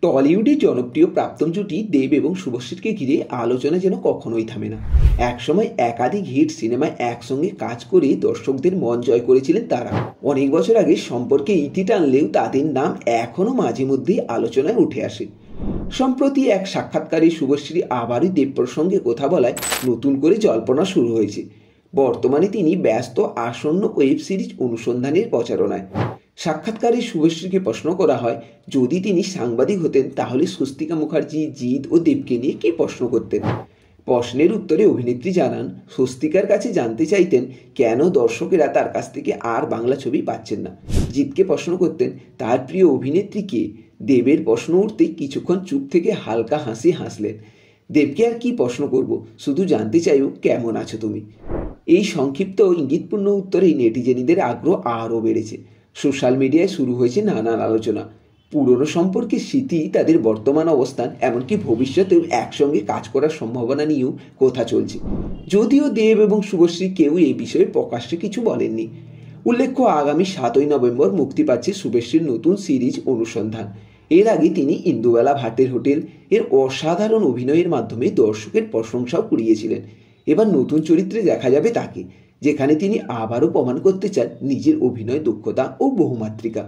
টলিউডের জনপ্রিয় প্রাক্তন জুটি দেব এবং শুভশ্রীকে ঘিরে আলোচনা যেন কখনোই থামে না। একসময় একাধিক হিট সিনেমায় একসঙ্গে কাজ করে দর্শকদের মন জয় করেছিলেন তারা। অনেক বছর আগে সম্পর্কে ইতি টানলেও তাদের নাম এখনও মাঝে মধ্যেই আলোচনায় উঠে আসে। সম্প্রতি এক সাক্ষাৎকারে শুভশ্রী আবারই দেব প্রসঙ্গে কথা বলায় নতুন করে জল্পনা শুরু হয়েছে। বর্তমানে তিনি ব্যস্ত আসন্ন ওয়েব সিরিজ অনুসন্ধানের প্রচারণায়। সাক্ষাৎকারে শুভশ্রীকে প্রশ্ন করা হয়, যদি তিনি সাংবাদিক হতেন তাহলে স্বস্তিকা মুখার্জি, জিৎ ও দেবকে নিয়ে কী প্রশ্ন করতেন। প্রশ্নের উত্তরে অভিনেত্রী জানান, স্বস্তিকার কাছে জানতে চাইতেন কেন দর্শকেরা তার কাছ থেকে আর বাংলা ছবি পাচ্ছেন না। জিৎকে প্রশ্ন করতেন তার প্রিয় অভিনেত্রী কে। দেবের প্রশ্ন উঠতেই কিছুক্ষণ চুপ থেকে হালকা হাসি হাসলেন। দেবকে আর কি প্রশ্ন করব, শুধু জানতে চাইব কেমন আছো তুমি। এই সংক্ষিপ্ত ইঙ্গিতপূর্ণ উত্তরেই নেটিজেনদের আগ্রহ আরও বেড়েছে। সোশ্যাল মিডিয়ায় শুরু হয়েছে নানান আলোচনা। পুরনো সম্পর্কের স্মৃতি, তাদের বর্তমান অবস্থান, এমনকি ভবিষ্যতেও একসঙ্গে কাজ করার সম্ভাবনা নিয়েও কথা চলছে। যদিও দেব এবং শুভশ্রী কেউ এই বিষয়ে প্রকাশ্যে কিছু বলেননি। উল্লেখ্য, আগামী 7ই নভেম্বর মুক্তি পাচ্ছে শুভশ্রীর নতুন সিরিজ অনুসন্ধান। এর আগে তিনি ইন্দুবালা ভাটের হোটেল এর অসাধারণ অভিনয়ের মাধ্যমে দর্শকের প্রশংসাও কুড়িয়েছিলেন। এবার নতুন চরিত্রে দেখা যাবে তাকে, যেখানে তিনি আবারও প্রমাণ করতে চান নিজের অভিনয় দক্ষতা ও বহুমাত্রিকা।